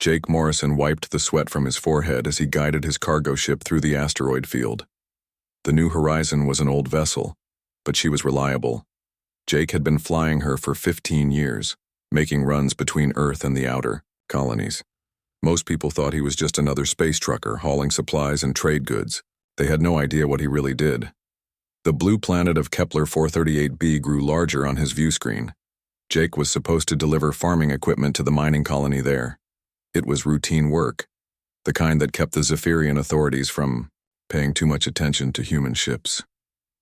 Jake Morrison wiped the sweat from his forehead as he guided his cargo ship through the asteroid field. The New Horizon was an old vessel, but she was reliable. Jake had been flying her for 15 years, making runs between Earth and the outer colonies. Most people thought he was just another space trucker hauling supplies and trade goods. They had no idea what he really did. The blue planet of Kepler 438b grew larger on his view screen. Jake was supposed to deliver farming equipment to the mining colony there. It was routine work, the kind that kept the Zephyrian authorities from paying too much attention to human ships.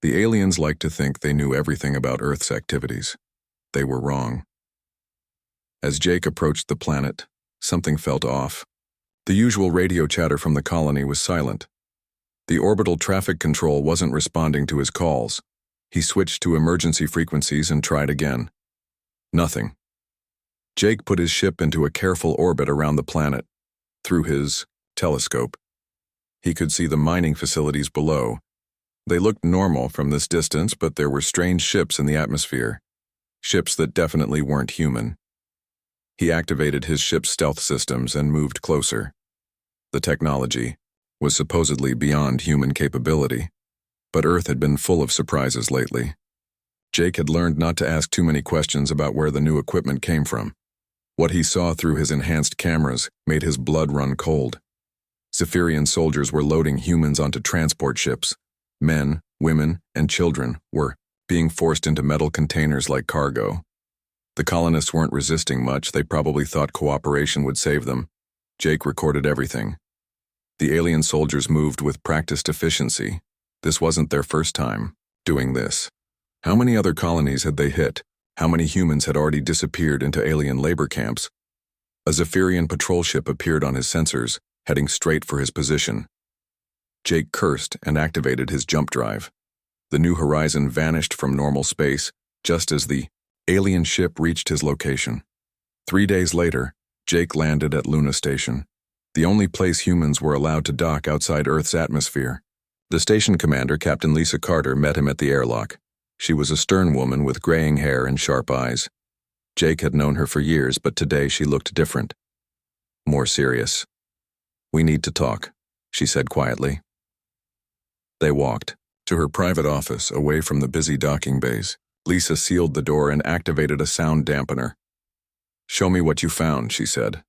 The aliens liked to think they knew everything about Earth's activities. They were wrong. As Jake approached the planet, something felt off. The usual radio chatter from the colony was silent. The orbital traffic control wasn't responding to his calls. He switched to emergency frequencies and tried again. Nothing. Jake put his ship into a careful orbit around the planet. Through his telescope, he could see the mining facilities below. They looked normal from this distance, but there were strange ships in the atmosphere. Ships that definitely weren't human. He activated his ship's stealth systems and moved closer. The technology was supposedly beyond human capability, but Earth had been full of surprises lately. Jake had learned not to ask too many questions about where the new equipment came from. What he saw through his enhanced cameras made his blood run cold. Zephyrian soldiers were loading humans onto transport ships. Men, women, and children were being forced into metal containers like cargo. The colonists weren't resisting much. They probably thought cooperation would save them. Jake recorded everything. The alien soldiers moved with practiced efficiency. This wasn't their first time doing this. How many other colonies had they hit? How many humans had already disappeared into alien labor camps? A Zephyrian patrol ship appeared on his sensors, heading straight for his position. Jake cursed and activated his jump drive. The New Horizon vanished from normal space, just as the alien ship reached his location. 3 days later, Jake landed at Luna Station, the only place humans were allowed to dock outside Earth's atmosphere. The station commander, Captain Lisa Carter, met him at the airlock. She was a stern woman with graying hair and sharp eyes. Jake had known her for years, but today she looked different. More serious. "We need to talk," she said quietly. They walked to her private office, away from the busy docking bays. Lisa sealed the door and activated a sound dampener. "Show me what you found," she said.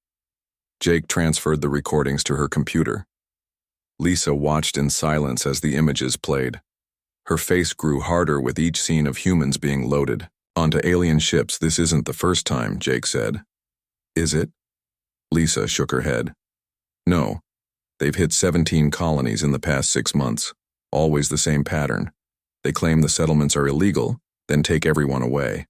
Jake transferred the recordings to her computer. Lisa watched in silence as the images played. Her face grew harder with each scene of humans being loaded onto alien ships. "This isn't the first time," Jake said. "Is it?" Lisa shook her head. "No. They've hit 17 colonies in the past 6 months. Always the same pattern. They claim the settlements are illegal, then take everyone away."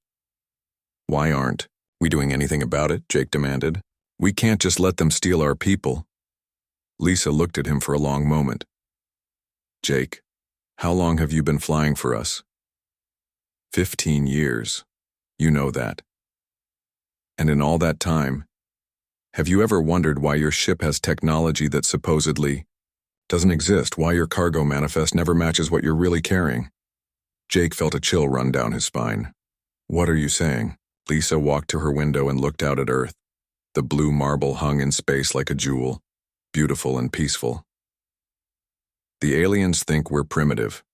"Why aren't we doing anything about it?" Jake demanded. "We can't just let them steal our people." Lisa looked at him for a long moment. "Jake, how long have you been flying for us?" 15 years. You know that. And in all that time, have you ever wondered why your ship has technology that supposedly doesn't exist, why your cargo manifest never matches what you're really carrying? Jake felt a chill run down his spine. "What are you saying?" Lisa walked to her window and looked out at Earth. The blue marble hung in space like a jewel, beautiful and peaceful. "The aliens think we're primitive.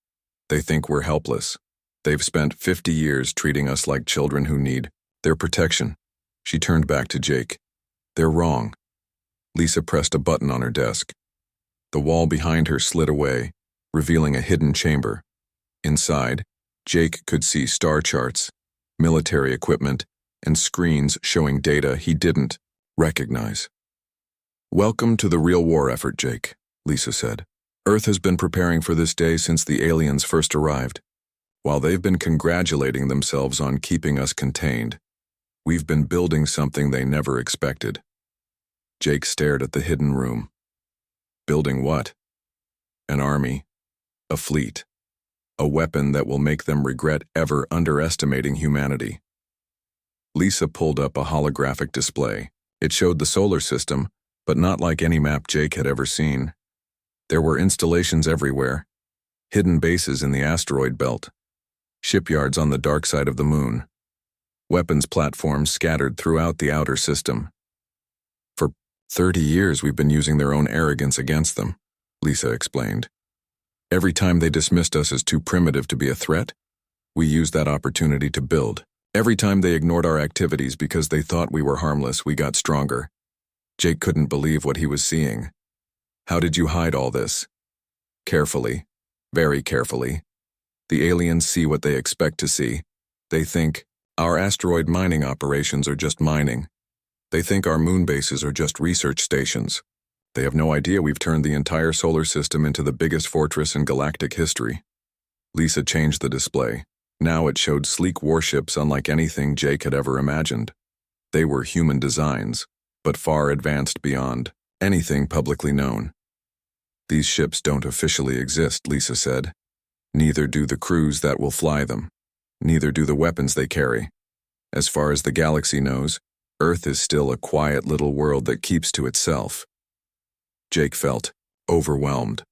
They think we're helpless. They've spent 50 years treating us like children who need their protection." She turned back to Jake. "They're wrong." Lisa pressed a button on her desk. The wall behind her slid away, revealing a hidden chamber. Inside, Jake could see star charts, military equipment, and screens showing data he didn't recognize. "Welcome to the real war effort, Jake," Lisa said. "Earth has been preparing for this day since the aliens first arrived. While they've been congratulating themselves on keeping us contained, we've been building something they never expected." Jake stared at the hidden room. "Building what?" "An army, a fleet, a weapon that will make them regret ever underestimating humanity." Lisa pulled up a holographic display. It showed the solar system, but not like any map Jake had ever seen. There were installations everywhere, hidden bases in the asteroid belt, shipyards on the dark side of the moon, weapons platforms scattered throughout the outer system. For 30 years we've been using their own arrogance against them, Lisa explained. Every time they dismissed us as too primitive to be a threat, we used that opportunity to build. Every time they ignored our activities because they thought we were harmless, we got stronger. Jake couldn't believe what he was seeing. How did you hide all this? Carefully. Very carefully. The aliens see what they expect to see. They think, our asteroid mining operations are just mining. They think our moon bases are just research stations. They have no idea we've turned the entire solar system into the biggest fortress in galactic history. Lisa changed the display. Now it showed sleek warships unlike anything Jake had ever imagined. They were human designs, but far advanced beyond anything publicly known. These ships don't officially exist, Lisa said. Neither do the crews that will fly them. Neither do the weapons they carry. As far as the galaxy knows, Earth is still a quiet little world that keeps to itself. Jake felt overwhelmed.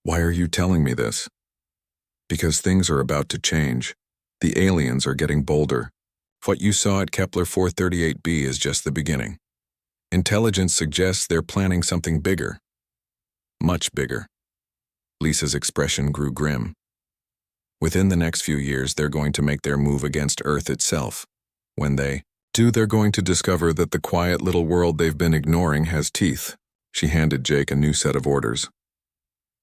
Why are you telling me this? Because things are about to change. The aliens are getting bolder. What you saw at Kepler 438b is just the beginning. Intelligence suggests they're planning something bigger. Much bigger. Lisa's expression grew grim. Within the next few years, they're going to make their move against Earth itself. When they do, they're going to discover that the quiet little world they've been ignoring has teeth. She handed Jake a new set of orders.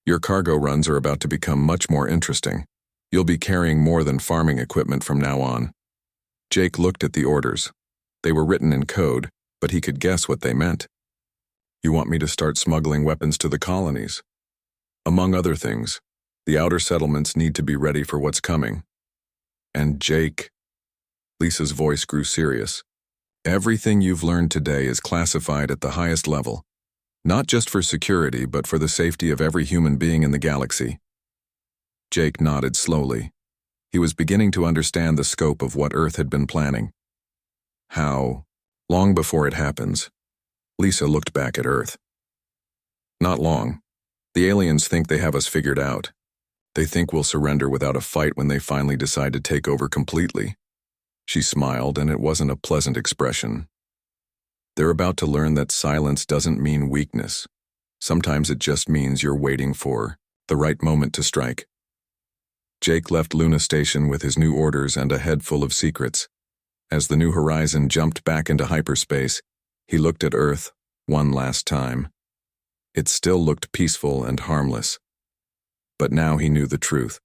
Your cargo runs are about to become much more interesting. You'll be carrying more than farming equipment from now on. Jake looked at the orders. They were written in code, but he could guess what they meant. You want me to start smuggling weapons to the colonies? Among other things, the outer settlements need to be ready for what's coming. And Jake... Lisa's voice grew serious. Everything you've learned today is classified at the highest level. Not just for security, but for the safety of every human being in the galaxy. Jake nodded slowly. He was beginning to understand the scope of what Earth had been planning. How, long before it happens, Lisa looked back at Earth. Not long. The aliens think they have us figured out. They think we'll surrender without a fight when they finally decide to take over completely. She smiled, and it wasn't a pleasant expression. They're about to learn that silence doesn't mean weakness. Sometimes it just means you're waiting for the right moment to strike. Jake left Luna Station with his new orders and a head full of secrets. As the New Horizon jumped back into hyperspace, he looked at Earth one last time. It still looked peaceful and harmless. But now he knew the truth.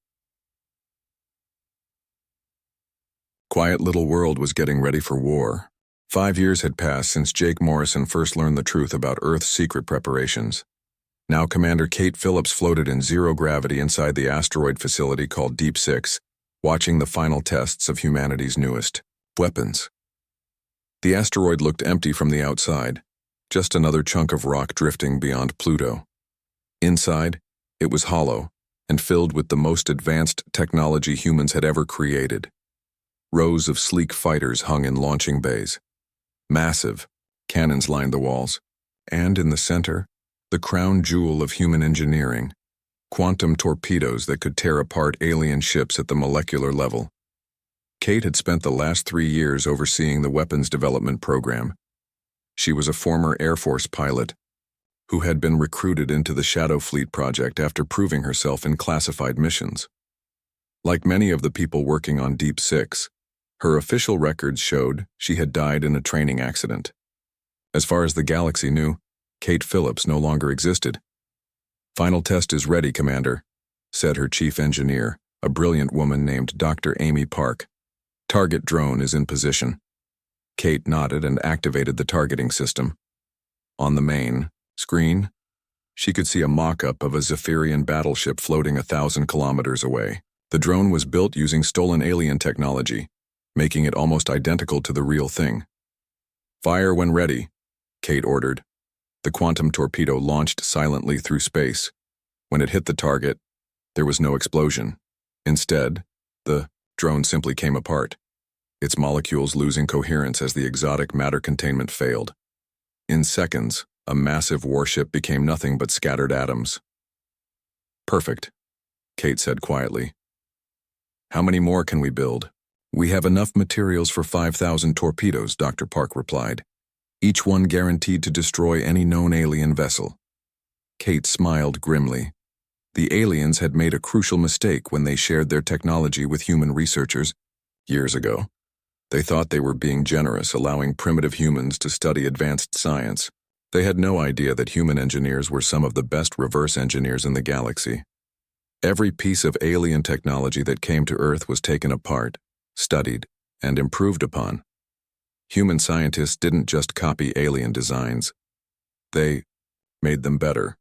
Quiet little world was getting ready for war. 5 years had passed since Jake Morrison first learned the truth about Earth's secret preparations. Now Commander Kate Phillips floated in zero gravity inside the asteroid facility called Deep Six, watching the final tests of humanity's newest weapons. The asteroid looked empty from the outside, just another chunk of rock drifting beyond Pluto. Inside, it was hollow and filled with the most advanced technology humans had ever created. Rows of sleek fighters hung in launching bays. Massive cannons lined the walls, and in the center, the crown jewel of human engineering, quantum torpedoes that could tear apart alien ships at the molecular level. Kate had spent the last 3 years overseeing the weapons development program. She was a former Air Force pilot who had been recruited into the Shadow Fleet project after proving herself in classified missions. Like many of the people working on Deep Six, her official records showed she had died in a training accident. As far as the galaxy knew, Kate Phillips no longer existed. Final test is ready, Commander, said her chief engineer, a brilliant woman named Dr. Amy Park. Target drone is in position. Kate nodded and activated the targeting system. On the main screen, she could see a mock-up of a Zephyrian battleship floating 1,000 kilometers away. The drone was built using stolen alien technology, making it almost identical to the real thing. Fire when ready, Kate ordered. The quantum torpedo launched silently through space. When it hit the target, there was no explosion. Instead, the drone simply came apart, its molecules losing coherence as the exotic matter containment failed. In seconds, a massive warship became nothing but scattered atoms. Perfect, Kate said quietly. How many more can we build? We have enough materials for 5,000 torpedoes, Dr. Park replied. each one guaranteed to destroy any known alien vessel. Kate smiled grimly. The aliens had made a crucial mistake when they shared their technology with human researchers years ago. They thought they were being generous, allowing primitive humans to study advanced science. They had no idea that human engineers were some of the best reverse engineers in the galaxy. Every piece of alien technology that came to Earth was taken apart, studied, and improved upon. Human scientists didn't just copy alien designs. They made them better.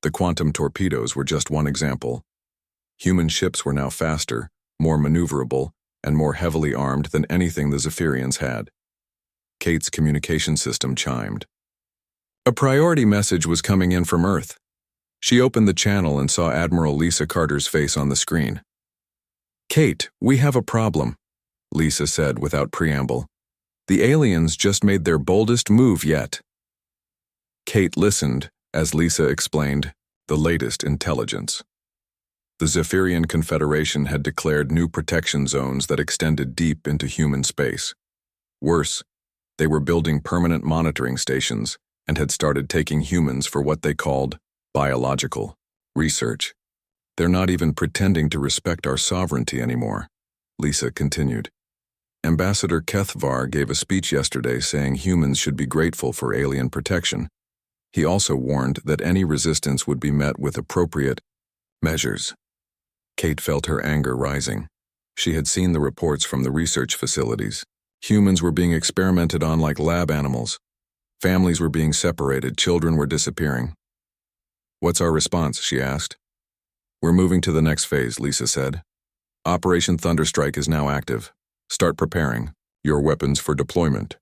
The quantum torpedoes were just one example. Human ships were now faster, more maneuverable, and more heavily armed than anything the Zephyrians had. Kate's communication system chimed. A priority message was coming in from Earth. She opened the channel and saw Admiral Lisa Carter's face on the screen. "Kate, we have a problem," Lisa said without preamble. "The aliens just made their boldest move yet." Kate listened as Lisa explained the latest intelligence. The Zephyrian Confederation had declared new protection zones that extended deep into human space. Worse, they were building permanent monitoring stations and had started taking humans for what they called biological research. "They're not even pretending to respect our sovereignty anymore," Lisa continued. Ambassador Kethvar gave a speech yesterday saying humans should be grateful for alien protection. He also warned that any resistance would be met with appropriate measures. Kate felt her anger rising. She had seen the reports from the research facilities. Humans were being experimented on like lab animals. Families were being separated, children were disappearing. "What's our response?" she asked. "We're moving to the next phase," Lisa said. "Operation Thunderstrike is now active. Start preparing your weapons for deployment."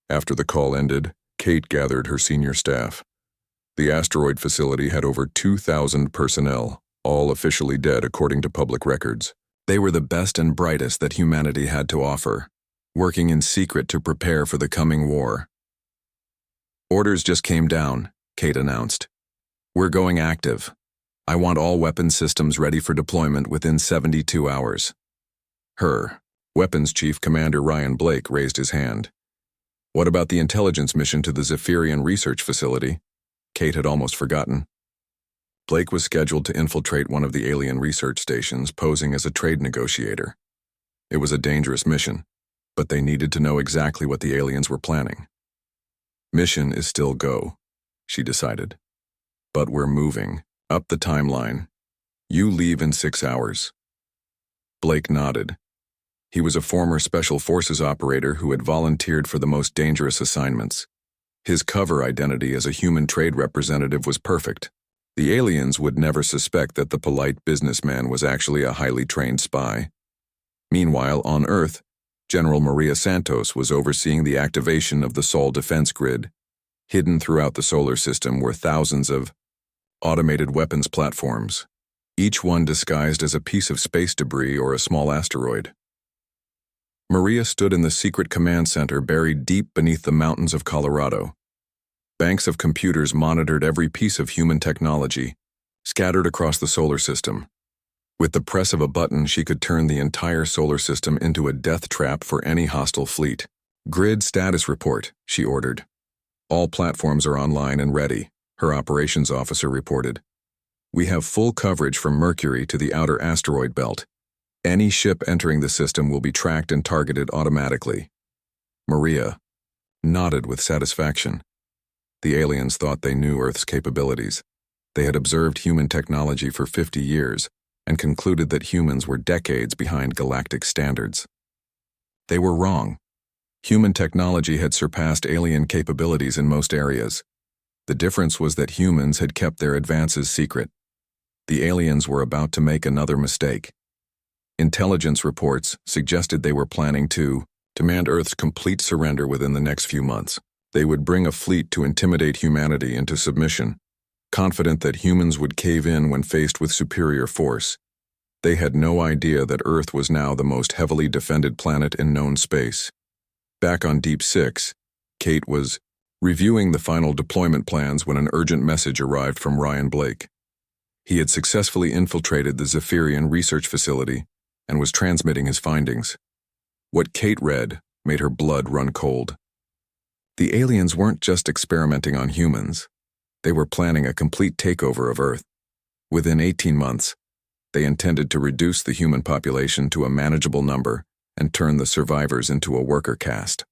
After the call ended, Kate gathered her senior staff. The asteroid facility had over 2,000 personnel, all officially dead according to public records. They were the best and brightest that humanity had to offer, working in secret to prepare for the coming war. "Orders just came down," Kate announced. "We're going active. I want all weapons systems ready for deployment within 72 hours. Her Weapons Chief Commander Ryan Blake raised his hand. "What about the intelligence mission to the Zephyrian research facility?" Kate had almost forgotten. Blake was scheduled to infiltrate one of the alien research stations, posing as a trade negotiator. It was a dangerous mission, but they needed to know exactly what the aliens were planning. "Mission is still go," she decided. "But we're moving up the timeline. You leave in 6 hours." Blake nodded. He was a former Special Forces operator who had volunteered for the most dangerous assignments. His cover identity as a human trade representative was perfect. The aliens would never suspect that the polite businessman was actually a highly trained spy. Meanwhile, on Earth, General Maria Santos was overseeing the activation of the Sol defense grid. Hidden throughout the solar system were thousands of automated weapons platforms, each one disguised as a piece of space debris or a small asteroid. Maria stood in the secret command center buried deep beneath the mountains of Colorado. Banks of computers monitored every piece of human technology, scattered across the solar system. With the press of a button, she could turn the entire solar system into a death trap for any hostile fleet. "Grid status report," she ordered. "All platforms are online and ready," her operations officer reported. "We have full coverage from Mercury to the outer asteroid belt. Any ship entering the system will be tracked and targeted automatically." Maria nodded with satisfaction. The aliens thought they knew Earth's capabilities. They had observed human technology for 50 years and concluded that humans were decades behind galactic standards. They were wrong. Human technology had surpassed alien capabilities in most areas. The difference was that humans had kept their advances secret. The aliens were about to make another mistake. Intelligence reports suggested they were planning to demand Earth's complete surrender within the next few months. They would bring a fleet to intimidate humanity into submission, confident that humans would cave in when faced with superior force. They had no idea that Earth was now the most heavily defended planet in known space. Back on Deep Six, Kate was reviewing the final deployment plans when an urgent message arrived from Ryan Blake. He had successfully infiltrated the Zephyrian research facility and was transmitting his findings. What Kate read made her blood run cold. The aliens weren't just experimenting on humans. They were planning a complete takeover of Earth. Within 18 months, they intended to reduce the human population to a manageable number and turn the survivors into a worker caste.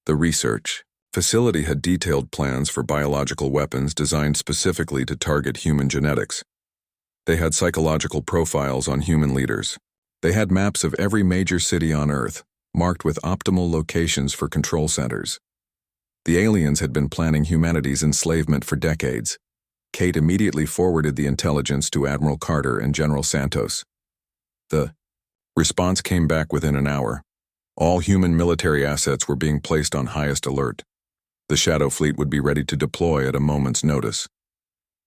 The research facility had detailed plans for biological weapons designed specifically to target human genetics. They had psychological profiles on human leaders. They had maps of every major city on Earth, marked with optimal locations for control centers. The aliens had been planning humanity's enslavement for decades. Kate immediately forwarded the intelligence to Admiral Carter and General Santos. The response came back within an hour. All human military assets were being placed on highest alert. The Shadow Fleet would be ready to deploy at a moment's notice.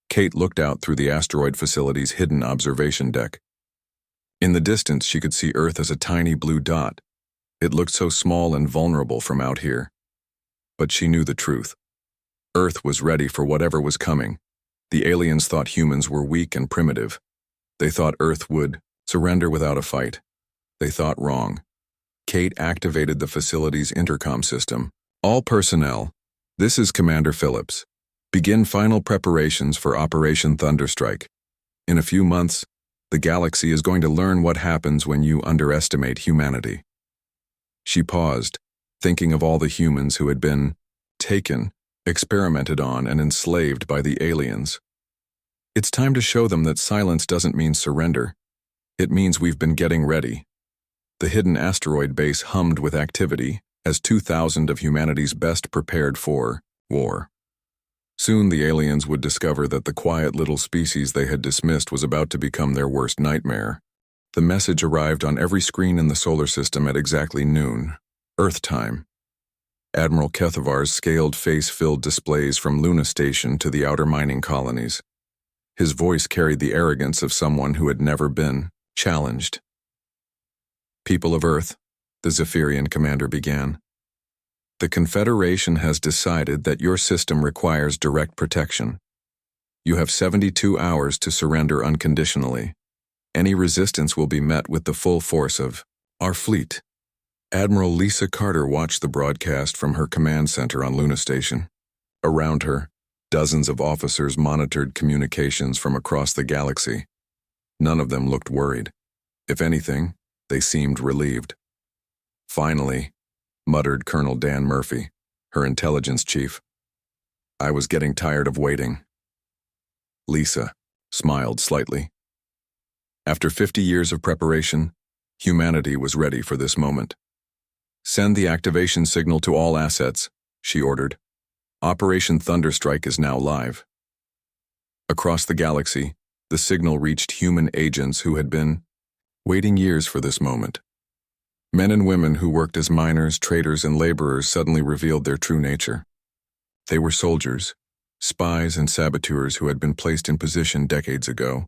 Kate looked out through the asteroid facility's hidden observation deck. In the distance, she could see Earth as a tiny blue dot. It looked so small and vulnerable from out here. But she knew the truth. Earth was ready for whatever was coming. The aliens thought humans were weak and primitive. They thought Earth would surrender without a fight. They thought wrong. Kate activated the facility's intercom system. All personnel, this is Commander Phillips. Begin final preparations for Operation Thunderstrike. In a few months, the galaxy is going to learn what happens when you underestimate humanity. She paused, thinking of all the humans who had been taken, experimented on, and enslaved by the aliens. It's time to show them that silence doesn't mean surrender. It means we've been getting ready. The hidden asteroid base hummed with activity as 2,000 of humanity's best prepared for war. Soon the aliens would discover that the quiet little species they had dismissed was about to become their worst nightmare. The message arrived on every screen in the solar system at exactly noon, Earth time. Admiral Kethavar's scaled face filled displays from Luna Station to the outer mining colonies. His voice carried the arrogance of someone who had never been challenged. People of Earth, the Zephyrian commander began. The Confederation has decided that your system requires direct protection. You have 72 hours to surrender unconditionally. Any resistance will be met with the full force of our fleet. Admiral Lisa Carter watched the broadcast from her command center on Luna Station. Around her, dozens of officers monitored communications from across the galaxy. None of them looked worried. If anything, they seemed relieved. Finally, muttered Colonel Dan Murphy, her intelligence chief. I was getting tired of waiting. Lisa smiled slightly. After 50 years of preparation, humanity was ready for this moment. Send the activation signal to all assets, she ordered. Operation Thunderstrike is now live. Across the galaxy, the signal reached human agents who had been waiting years for this moment. Men and women who worked as miners, traders, and laborers suddenly revealed their true nature. They were soldiers, spies, and saboteurs who had been placed in position decades ago.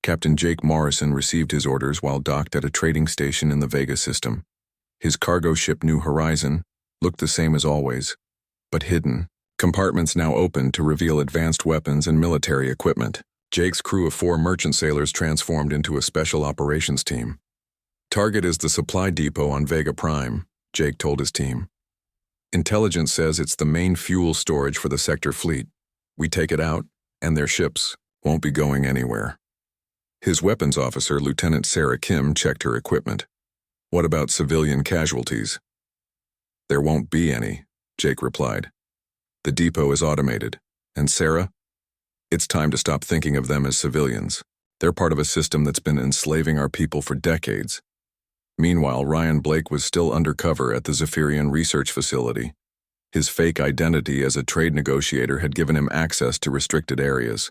Captain Jake Morrison received his orders while docked at a trading station in the Vega system. His cargo ship New Horizon looked the same as always, but hidden. Compartments now opened to reveal advanced weapons and military equipment. Jake's crew of 4 merchant sailors transformed into a special operations team. Target is the supply depot on Vega Prime, Jake told his team. Intelligence says it's the main fuel storage for the sector fleet. We take it out, and their ships won't be going anywhere. His weapons officer, Lieutenant Sarah Kim, checked her equipment. What about civilian casualties? There won't be any, Jake replied. The depot is automated. And Sarah? It's time to stop thinking of them as civilians. They're part of a system that's been enslaving our people for decades. Meanwhile, Ryan Blake was still undercover at the Zephyrian research facility. His fake identity as a trade negotiator had given him access to restricted areas.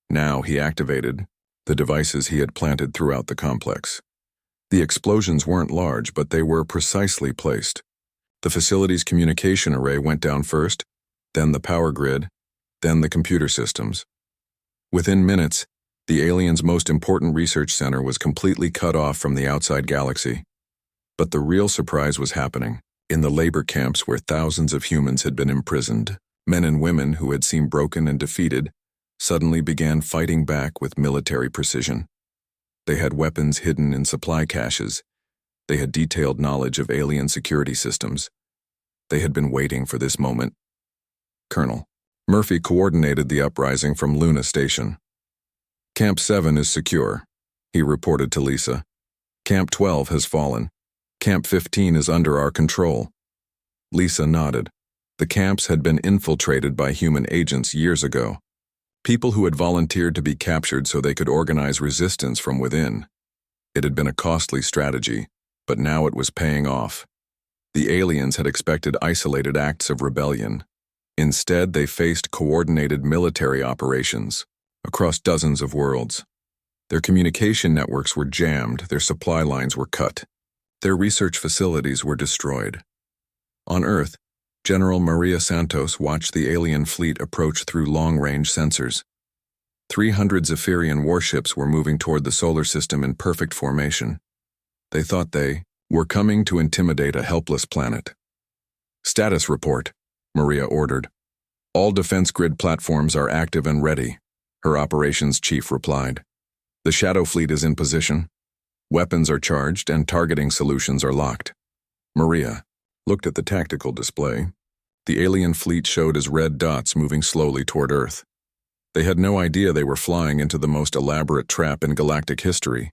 Now he activated the devices he had planted throughout the complex. The explosions weren't large, but they were precisely placed. The facility's communication array went down first, then the power grid, then the computer systems. Within minutes, the aliens' most important research center was completely cut off from the outside galaxy. But the real surprise was happening. In the labor camps where thousands of humans had been imprisoned, men and women who had seemed broken and defeated suddenly began fighting back with military precision. They had weapons hidden in supply caches. They had detailed knowledge of alien security systems, They had been waiting for this moment. Colonel Murphy coordinated the uprising from Luna Station. Camp 7 is secure, he reported to Lisa. Camp 12 has fallen. Camp 15 is under our control. Lisa nodded. The camps had been infiltrated by human agents years ago. People who had volunteered to be captured so they could organize resistance from within. It had been a costly strategy, but now it was paying off. The aliens had expected isolated acts of rebellion. Instead, they faced coordinated military operations across dozens of worlds. Their communication networks were jammed, their supply lines were cut. Their research facilities were destroyed. On Earth, General Maria Santos watched the alien fleet approach through long-range sensors. 300 Zephyrian warships were moving toward the solar system in perfect formation. They thought they were coming to intimidate a helpless planet. Status report, Maria ordered. All defense grid platforms are active and ready, her operations chief replied. The Shadow Fleet is in position. Weapons are charged and targeting solutions are locked. Maria looked at the tactical display. The alien fleet showed as red dots moving slowly toward Earth. They had no idea they were flying into the most elaborate trap in galactic history.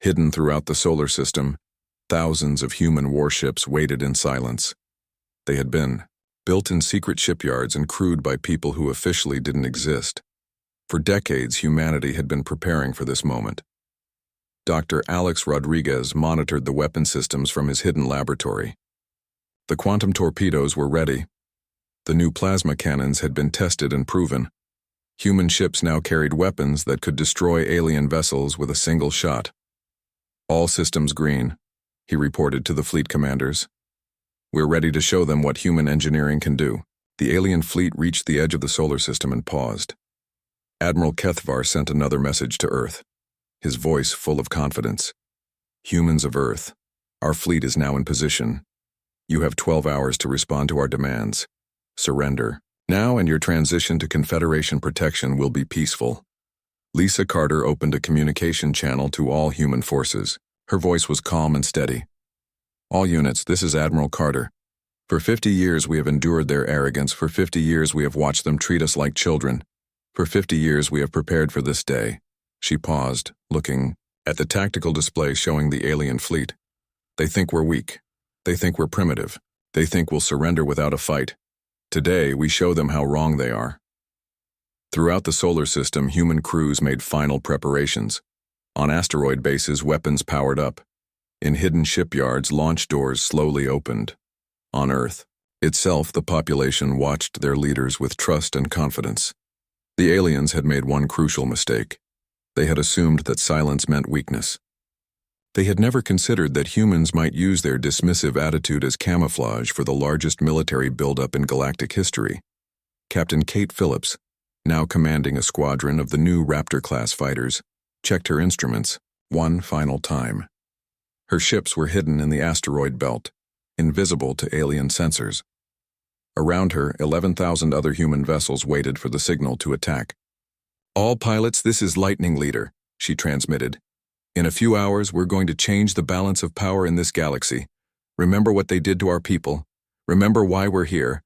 Hidden throughout the solar system, thousands of human warships waited in silence. They had been built in secret shipyards and crewed by people who officially didn't exist. For decades, humanity had been preparing for this moment. Dr. Alex Rodriguez monitored the weapon systems from his hidden laboratory. The quantum torpedoes were ready. The new plasma cannons had been tested and proven. Human ships now carried weapons that could destroy alien vessels with a single shot. All systems green, he reported to the fleet commanders. We're ready to show them what human engineering can do. The alien fleet reached the edge of the solar system and paused. Admiral Kethvar sent another message to Earth, his voice full of confidence. Humans of Earth, our fleet is now in position. You have 12 hours to respond to our demands. Surrender. Now, and your transition to Confederation protection will be peaceful. Lisa Carter opened a communication channel to all human forces. Her voice was calm and steady. All units, this is Admiral Carter. For 50 years we have endured their arrogance. For 50 years we have watched them treat us like children. For 50 years we have prepared for this day. She paused, looking at the tactical display showing the alien fleet. They think we're weak. They think we're primitive. They think we'll surrender without a fight. Today, we show them how wrong they are. Throughout the solar system, human crews made final preparations. On asteroid bases, weapons powered up. In hidden shipyards, launch doors slowly opened. On Earth itself, the population watched their leaders with trust and confidence. The aliens had made one crucial mistake. They had assumed that silence meant weakness. They had never considered that humans might use their dismissive attitude as camouflage for the largest military buildup in galactic history. Captain Kate Phillips, now commanding a squadron of the new Raptor-class fighters, checked her instruments one final time. Her ships were hidden in the asteroid belt, invisible to alien sensors. Around her, 11,000 other human vessels waited for the signal to attack. All pilots, this is Lightning Leader, she transmitted. In a few hours, we're going to change the balance of power in this galaxy. Remember what they did to our people. Remember why we're here.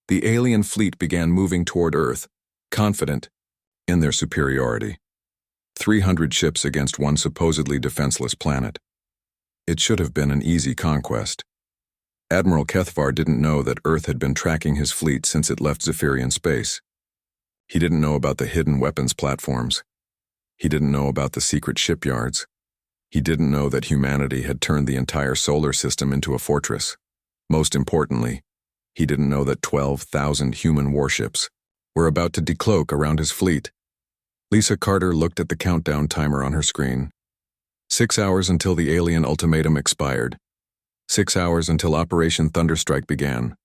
The alien fleet began moving toward Earth, confident in their superiority. 300 ships against one supposedly defenseless planet. It should have been an easy conquest. Admiral Kethvar didn't know that Earth had been tracking his fleet since it left Zephyrian space. He didn't know about the hidden weapons platforms. He didn't know about the secret shipyards. He didn't know that humanity had turned the entire solar system into a fortress. Most importantly, he didn't know that 12,000 human warships were about to decloak around his fleet. Lisa Carter looked at the countdown timer on her screen. 6 hours until the alien ultimatum expired. 6 hours until Operation Thunderstrike began.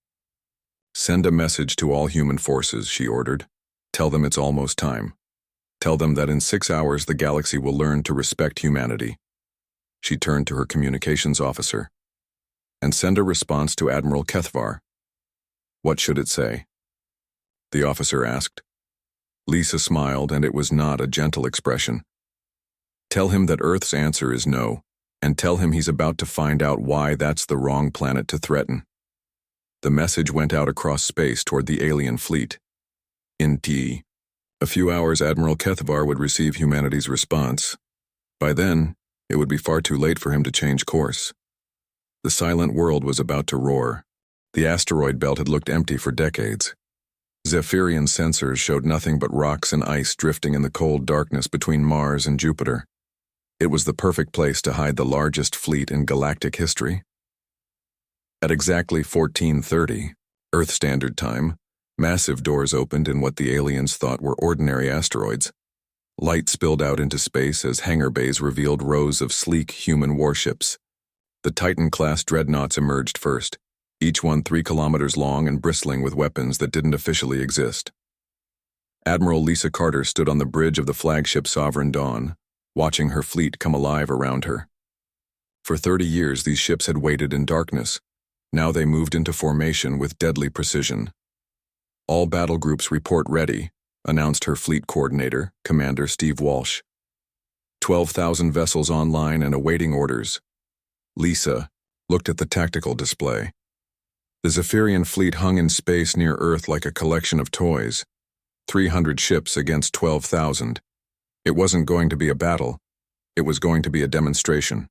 Send a message to all human forces, she ordered. Tell them it's almost time. Tell them that in 6 hours the galaxy will learn to respect humanity. She turned to her communications officer. And send a response to Admiral Kethvar. What should it say? The officer asked. Lisa smiled, and it was not a gentle expression. Tell him that Earth's answer is no, and tell him he's about to find out why that's the wrong planet to threaten. The message went out across space toward the alien fleet. In a few hours, Admiral Kethvar would receive humanity's response. By then, it would be far too late for him to change course. The silent world was about to roar. The asteroid belt had looked empty for decades. Zephyrian sensors showed nothing but rocks and ice drifting in the cold darkness between Mars and Jupiter. It was the perfect place to hide the largest fleet in galactic history. At exactly 1430, Earth Standard Time, massive doors opened in what the aliens thought were ordinary asteroids. Light spilled out into space as hangar bays revealed rows of sleek human warships. The Titan-class dreadnoughts emerged first, each one 3 kilometers long and bristling with weapons that didn't officially exist. Admiral Lisa Carter stood on the bridge of the flagship Sovereign Dawn, watching her fleet come alive around her. For 30 years, these ships had waited in darkness. Now they moved into formation with deadly precision. "All battle groups report ready," announced her fleet coordinator, Commander Steve Walsh. 12,000 vessels online and awaiting orders. Lisa looked at the tactical display. The Zephyrian fleet hung in space near Earth like a collection of toys. 300 ships against 12,000. It wasn't going to be a battle. It was going to be a demonstration.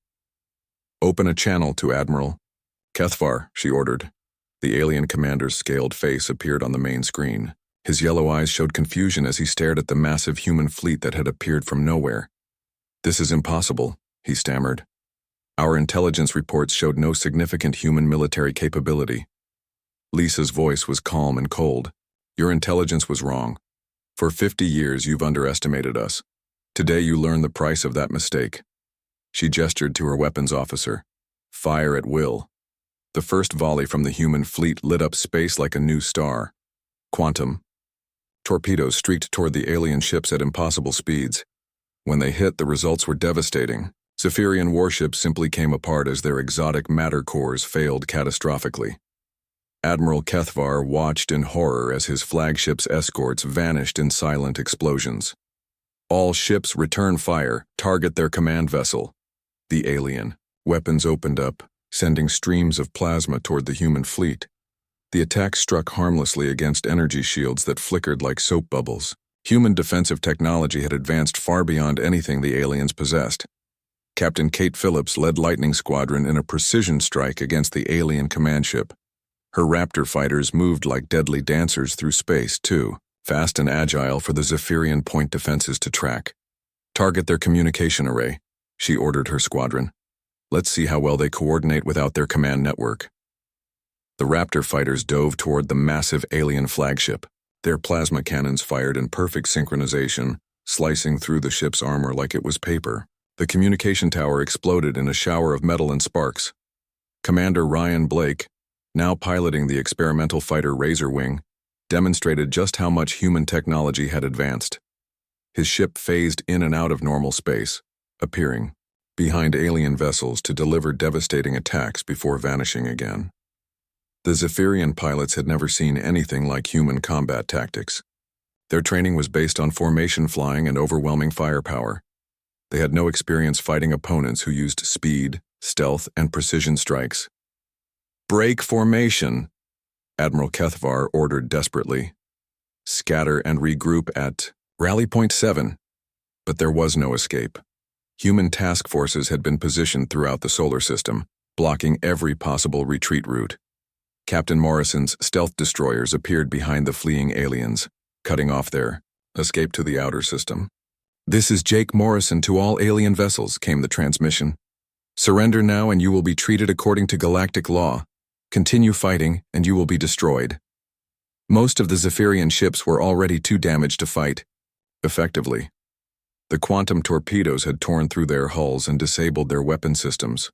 "Open a channel to Admiral Kethvar," she ordered. The alien commander's scaled face appeared on the main screen. His yellow eyes showed confusion as he stared at the massive human fleet that had appeared from nowhere. "This is impossible," he stammered. "Our intelligence reports showed no significant human military capability." Lisa's voice was calm and cold. "Your intelligence was wrong. For 50 years you've underestimated us. Today you learn the price of that mistake." She gestured to her weapons officer. "Fire at will." The first volley from the human fleet lit up space like a new star. Quantum. Torpedoes streaked toward the alien ships at impossible speeds. When they hit, the results were devastating. Zephyrian warships simply came apart as their exotic matter cores failed catastrophically. Admiral Kethvar watched in horror as his flagship's escorts vanished in silent explosions. "All ships return fire, target their command vessel." The alien. Weapons opened up, sending streams of plasma toward the human fleet. The attack struck harmlessly against energy shields that flickered like soap bubbles. Human defensive technology had advanced far beyond anything the aliens possessed. Captain Kate Phillips led Lightning Squadron in a precision strike against the alien command ship. Her Raptor fighters moved like deadly dancers through space, too, fast and agile for the Zephyrian point defenses to track. "Target their communication array," she ordered her squadron. "Let's see how well they coordinate without their command network." The Raptor fighters dove toward the massive alien flagship. Their plasma cannons fired in perfect synchronization, slicing through the ship's armor like it was paper. The communication tower exploded in a shower of metal and sparks. Commander Ryan Blake, now piloting the experimental fighter Razorwing, demonstrated just how much human technology had advanced. His ship phased in and out of normal space, appearing behind alien vessels to deliver devastating attacks before vanishing again. The Zephyrian pilots had never seen anything like human combat tactics. Their training was based on formation flying and overwhelming firepower. They had no experience fighting opponents who used speed, stealth, and precision strikes. "Break formation," Admiral Kethvar ordered desperately. "Scatter and regroup at Rally Point 7. But there was no escape. Human task forces had been positioned throughout the solar system, blocking every possible retreat route. Captain Morrison's stealth destroyers appeared behind the fleeing aliens, cutting off their escape to the outer system. "This is Jake Morrison to all alien vessels," came the transmission. "Surrender now and you will be treated according to galactic law. Continue fighting and you will be destroyed." Most of the Zephyrian ships were already too damaged to fight effectively. The quantum torpedoes had torn through their hulls and disabled their weapon systems.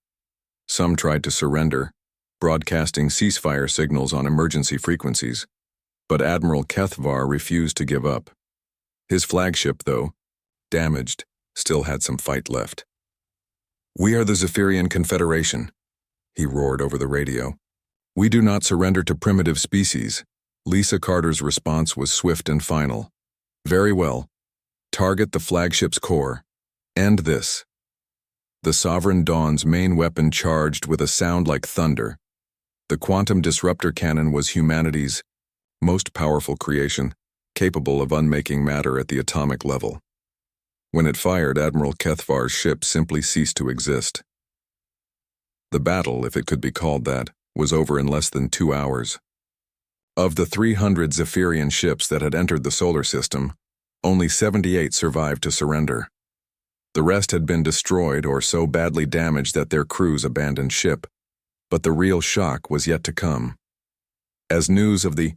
Some tried to surrender, broadcasting ceasefire signals on emergency frequencies. But Admiral Kethvar refused to give up. His flagship, though damaged, still had some fight left. "We are the Zephyrian Confederation," he roared over the radio. "We do not surrender to primitive species." Lisa Carter's response was swift and final. "Very well. Target the flagship's core. End this." The Sovereign Dawn's main weapon charged with a sound like thunder. The quantum disruptor cannon was humanity's most powerful creation, capable of unmaking matter at the atomic level. When it fired, Admiral Kethvar's ship simply ceased to exist. The battle, if it could be called that, was over in less than 2 hours. Of the 300 Zephyrian ships that had entered the solar system, only 78 survived to surrender. The rest had been destroyed or so badly damaged that their crews abandoned ship, but the real shock was yet to come. As news of the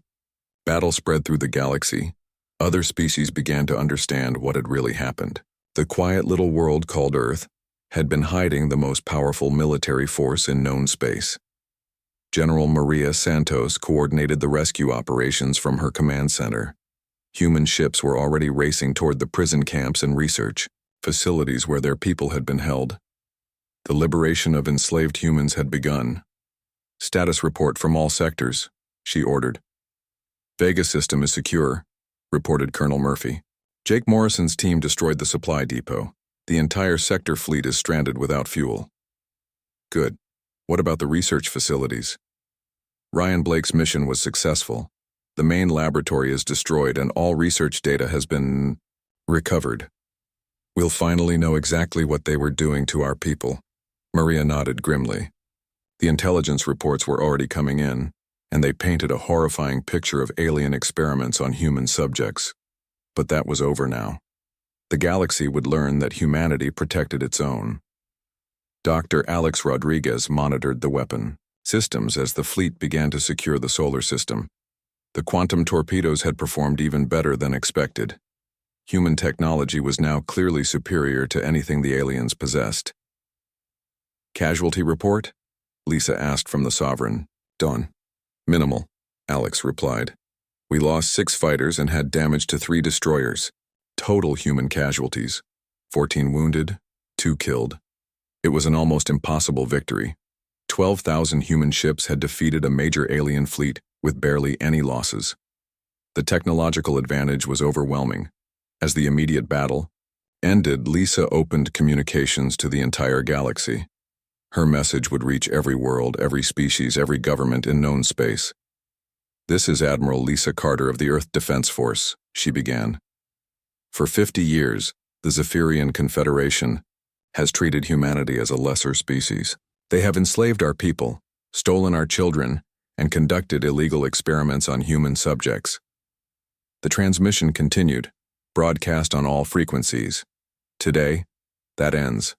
battle spread through the galaxy, other species began to understand what had really happened. The quiet little world called Earth had been hiding the most powerful military force in known space. General Maria Santos coordinated the rescue operations from her command center. Human ships were already racing toward the prison camps and research facilities where their people had been held. The liberation of enslaved humans had begun. Status report from all sectors, she ordered. Vega system is secure, reported Colonel Murphy. Jake Morrison's team destroyed the supply depot. The entire sector fleet is stranded without fuel. Good. What about the research facilities? Ryan Blake's mission was successful. The main laboratory is destroyed and all research data has been recovered. We'll finally know exactly what they were doing to our people. Maria nodded grimly. The intelligence reports were already coming in, and they painted a horrifying picture of alien experiments on human subjects. But that was over now. The galaxy would learn that humanity protected its own. Dr. Alex Rodriguez monitored the weapon systems as the fleet began to secure the solar system. The quantum torpedoes had performed even better than expected. Human technology was now clearly superior to anything the aliens possessed. Casualty report? Lisa asked from the Sovereign. Done. Minimal, Alex replied. We lost 6 fighters and had damage to 3 destroyers. Total human casualties. 14 wounded, 2 killed. It was an almost impossible victory. 12,000 human ships had defeated a major alien fleet with barely any losses. The technological advantage was overwhelming. As the immediate battle ended, Lisa opened communications to the entire galaxy. Her message would reach every world, every species, every government in known space. This is Admiral Lisa Carter of the Earth Defense Force, she began. For 50 years, the Zephyrian Confederation has treated humanity as a lesser species. They have enslaved our people, stolen our children, and conducted illegal experiments on human subjects. The transmission continued, broadcast on all frequencies. Today, that ends.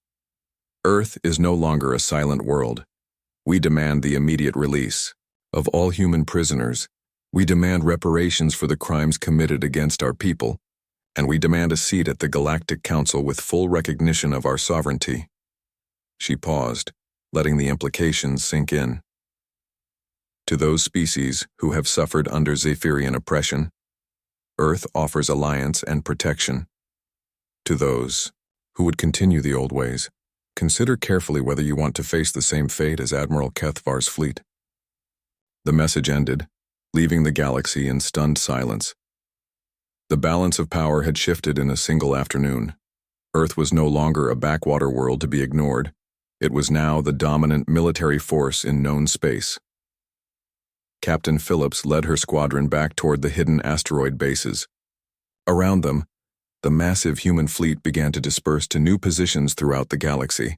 Earth is no longer a silent world. We demand the immediate release of all human prisoners. We demand reparations for the crimes committed against our people, and we demand a seat at the Galactic Council with full recognition of our sovereignty. She paused, letting the implications sink in. To those species who have suffered under Zephyrian oppression, Earth offers alliance and protection. To those who would continue the old ways, consider carefully whether you want to face the same fate as Admiral Kethvar's fleet. The message ended, leaving the galaxy in stunned silence. The balance of power had shifted in a single afternoon. Earth was no longer a backwater world to be ignored. It was now the dominant military force in known space. Captain Phillips led her squadron back toward the hidden asteroid bases. Around them, the massive human fleet began to disperse to new positions throughout the galaxy.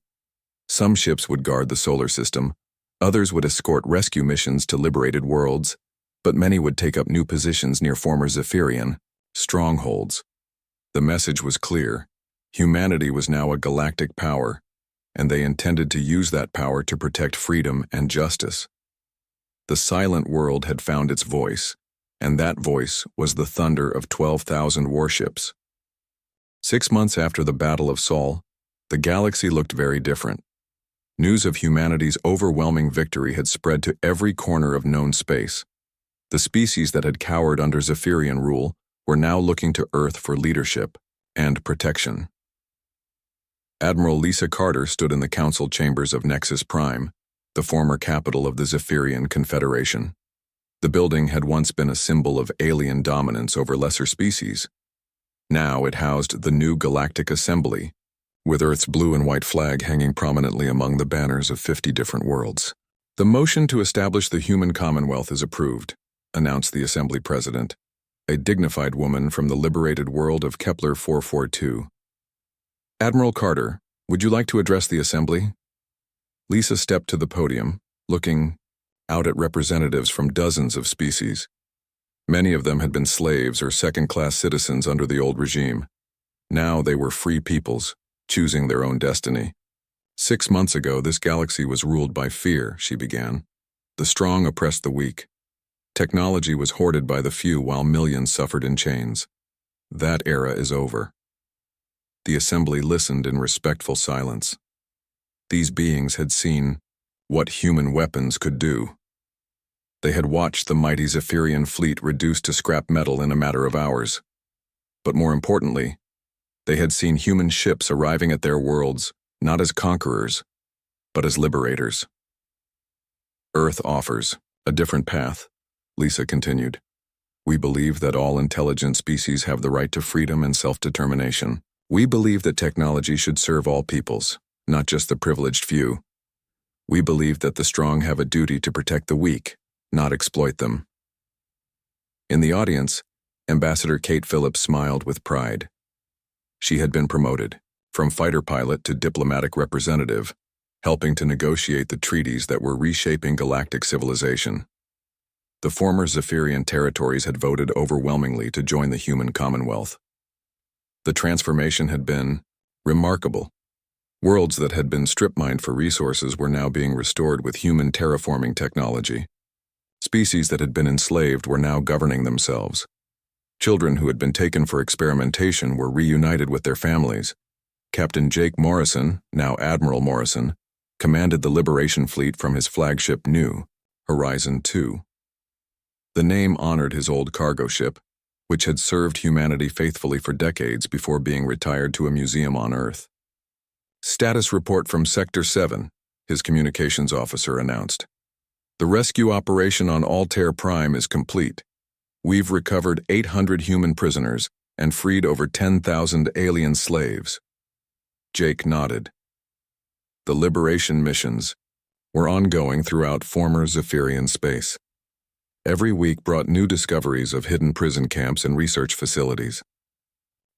Some ships would guard the solar system, others would escort rescue missions to liberated worlds, but many would take up new positions near former Zephyrian strongholds. The message was clear. Humanity was now a galactic power, and they intended to use that power to protect freedom and justice. The silent world had found its voice, and that voice was the thunder of 12,000 warships. 6 months after the Battle of Sol, the galaxy looked very different. News of humanity's overwhelming victory had spread to every corner of known space. The species that had cowered under Zephyrian rule were now looking to Earth for leadership and protection. Admiral Lisa Carter stood in the council chambers of Nexus Prime, the former capital of the Zephyrian Confederation. The building had once been a symbol of alien dominance over lesser species. Now it housed the new Galactic Assembly, with Earth's blue and white flag hanging prominently among the banners of 50 different worlds. The motion to establish the Human Commonwealth is approved, announced the Assembly President, a dignified woman from the liberated world of Kepler 442. Admiral Carter, would you like to address the Assembly? Lisa stepped to the podium, looking out at representatives from dozens of species. Many of them had been slaves or second-class citizens under the old regime. Now they were free peoples, choosing their own destiny. 6 months ago, this galaxy was ruled by fear, she began. The strong oppressed the weak. Technology was hoarded by the few while millions suffered in chains. That era is over. The Assembly listened in respectful silence. These beings had seen what human weapons could do. They had watched the mighty Zephyrian fleet reduced to scrap metal in a matter of hours. But more importantly, they had seen human ships arriving at their worlds not as conquerors, but as liberators. Earth offers a different path, Lisa continued. We believe that all intelligent species have the right to freedom and self-determination. We believe that technology should serve all peoples, not just the privileged few. We believe that the strong have a duty to protect the weak, not exploit them. In the audience, Ambassador Kate Phillips smiled with pride. She had been promoted from fighter pilot to diplomatic representative, helping to negotiate the treaties that were reshaping galactic civilization. The former Zephyrian territories had voted overwhelmingly to join the Human Commonwealth. The transformation had been remarkable. Worlds that had been strip-mined for resources were now being restored with human terraforming technology. Species that had been enslaved were now governing themselves. Children who had been taken for experimentation were reunited with their families. Captain Jake Morrison, now Admiral Morrison, commanded the Liberation Fleet from his flagship New Horizon 2. The name honored his old cargo ship, which had served humanity faithfully for decades before being retired to a museum on Earth. Status report from Sector 7, his communications officer announced. The rescue operation on Altair Prime is complete. We've recovered 800 human prisoners and freed over 10,000 alien slaves. Jake nodded. The liberation missions were ongoing throughout former Zephyrian space. Every week brought new discoveries of hidden prison camps and research facilities.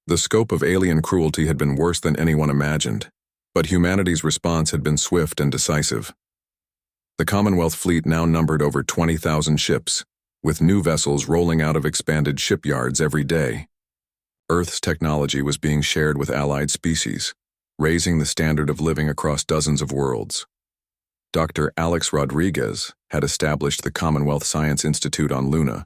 The scope of alien cruelty had been worse than anyone imagined, but humanity's response had been swift and decisive. The Commonwealth fleet now numbered over 20,000 ships, with new vessels rolling out of expanded shipyards every day. Earth's technology was being shared with allied species, raising the standard of living across dozens of worlds. Dr. Alex Rodriguez had established the Commonwealth Science Institute on Luna,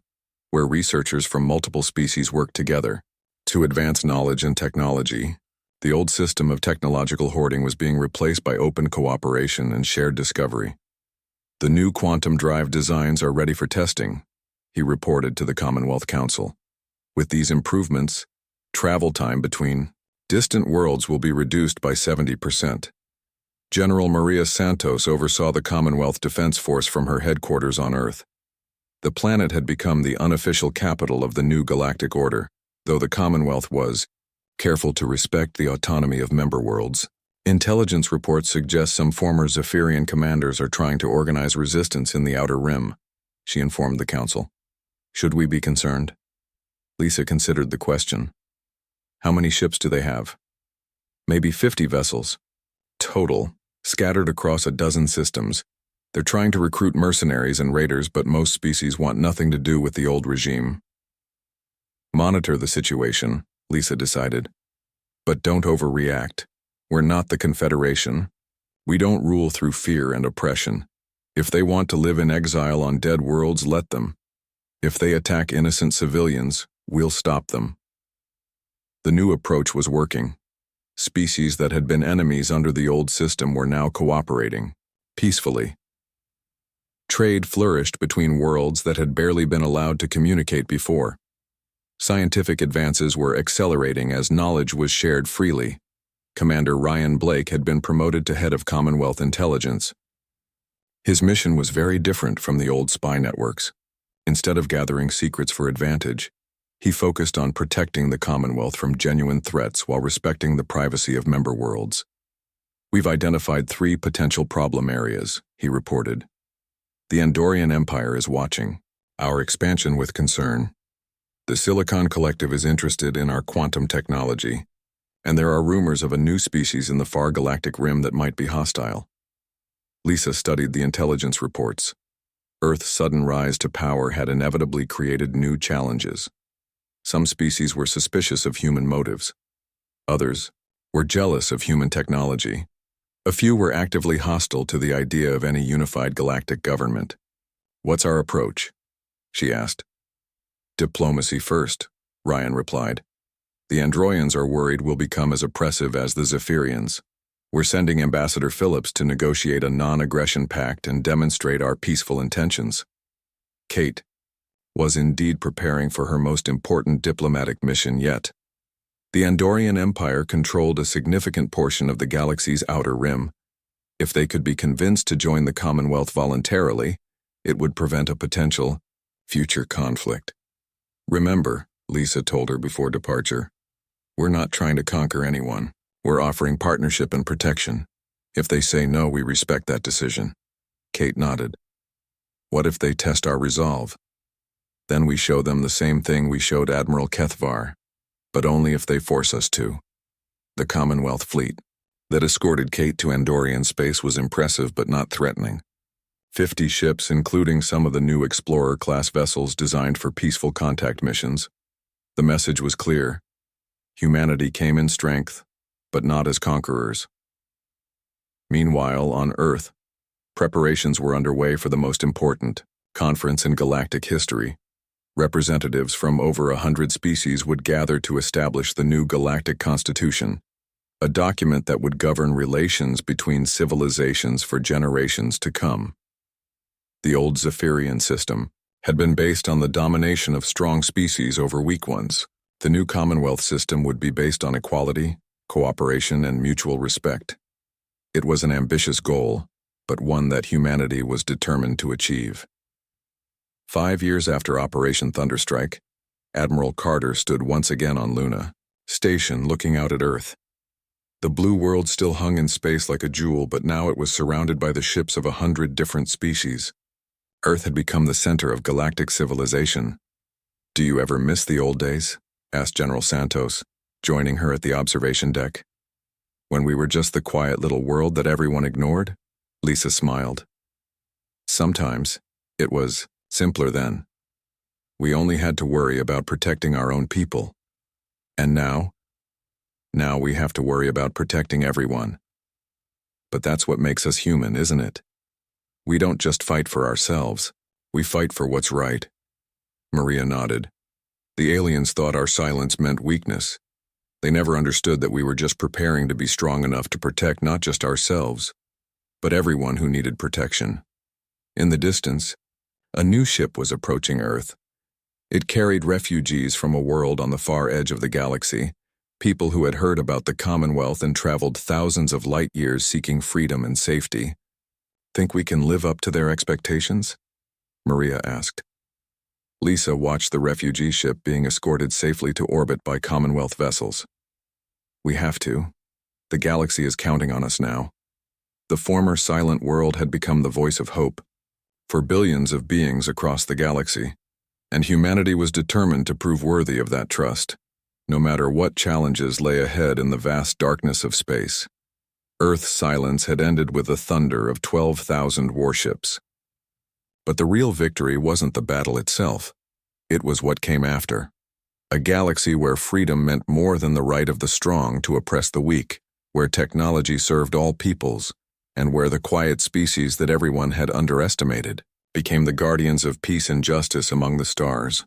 where researchers from multiple species worked together to advance knowledge and technology. The old system of technological hoarding was being replaced by open cooperation and shared discovery. The new quantum drive designs are ready for testing, he reported to the Commonwealth Council. With these improvements, travel time between distant worlds will be reduced by 70%. General Maria Santos oversaw the Commonwealth Defense Force from her headquarters on Earth. The planet had become the unofficial capital of the new galactic order, though the Commonwealth was careful to respect the autonomy of member worlds. Intelligence reports suggest some former Zephyrian commanders are trying to organize resistance in the Outer Rim, she informed the Council. Should we be concerned? Lisa considered the question. How many ships do they have? Maybe 50 vessels. Total, scattered across a dozen systems. They're trying to recruit mercenaries and raiders, but most species want nothing to do with the old regime. Monitor the situation, Lisa decided. But don't overreact. We're not the Confederation. We don't rule through fear and oppression. If they want to live in exile on dead worlds, let them. If they attack innocent civilians, we'll stop them. The new approach was working. Species that had been enemies under the old system were now cooperating, peacefully. Trade flourished between worlds that had barely been allowed to communicate before. Scientific advances were accelerating as knowledge was shared freely. Commander Ryan Blake had been promoted to head of Commonwealth Intelligence. His mission was very different from the old spy networks. Instead of gathering secrets for advantage, he focused on protecting the Commonwealth from genuine threats while respecting the privacy of member worlds. We've identified 3 potential problem areas, he reported. The Andorian Empire is watching our expansion with concern. The Silicon Collective is interested in our quantum technology, and there are rumors of a new species in the far galactic rim that might be hostile. Lisa studied the intelligence reports. Earth's sudden rise to power had inevitably created new challenges. Some species were suspicious of human motives. Others were jealous of human technology. A few were actively hostile to the idea of any unified galactic government. "What's our approach?" she asked. "Diplomacy first," Ryan replied. "The Androians are worried we'll become as oppressive as the Zephyrians. We're sending Ambassador Phillips to negotiate a non-aggression pact and demonstrate our peaceful intentions." Kate was indeed preparing for her most important diplomatic mission yet. The Andorian Empire controlled a significant portion of the galaxy's outer rim. If they could be convinced to join the Commonwealth voluntarily, it would prevent a potential future conflict. "Remember," Lisa told her before departure, "we're not trying to conquer anyone. We're offering partnership and protection. If they say no, we respect that decision." Kate nodded. "What if they test our resolve? Then we show them the same thing we showed Admiral Kethvar, but only if they force us to." The Commonwealth fleet that escorted Kate to Andorian space was impressive but not threatening. 50 ships, including some of the new Explorer-class vessels designed for peaceful contact missions. The message was clear. Humanity came in strength, but not as conquerors. Meanwhile, on Earth, preparations were underway for the most important conference in galactic history. Representatives from over 100 species would gather to establish the new Galactic Constitution, a document that would govern relations between civilizations for generations to come. The old Zephyrian system had been based on the domination of strong species over weak ones. The new Commonwealth system would be based on equality, cooperation, and mutual respect. It was an ambitious goal, but one that humanity was determined to achieve. 5 years after Operation Thunderstrike, Admiral Carter stood once again on Luna Station looking out at Earth. The blue world still hung in space like a jewel, but now it was surrounded by the ships of 100 different species. Earth had become the center of galactic civilization. "Do you ever miss the old days?" asked General Santos, joining her at the observation deck. "When we were just the quiet little world that everyone ignored?" Lisa smiled. "Sometimes. It was simpler then. We only had to worry about protecting our own people. And now? Now we have to worry about protecting everyone. But that's what makes us human, isn't it? We don't just fight for ourselves, we fight for what's right." Maria nodded. "The aliens thought our silence meant weakness. They never understood that we were just preparing to be strong enough to protect not just ourselves, but everyone who needed protection." In the distance, a new ship was approaching Earth. It carried refugees from a world on the far edge of the galaxy, people who had heard about the Commonwealth and traveled thousands of light years seeking freedom and safety. "Think we can live up to their expectations?" Maria asked. Lisa watched the refugee ship being escorted safely to orbit by Commonwealth vessels. "We have to. The galaxy is counting on us now." The former silent world had become the voice of hope for billions of beings across the galaxy, and humanity was determined to prove worthy of that trust, no matter what challenges lay ahead in the vast darkness of space. Earth's silence had ended with the thunder of 12,000 warships. But the real victory wasn't the battle itself. It was what came after. A galaxy where freedom meant more than the right of the strong to oppress the weak, where technology served all peoples, and where the quiet species that everyone had underestimated became the guardians of peace and justice among the stars.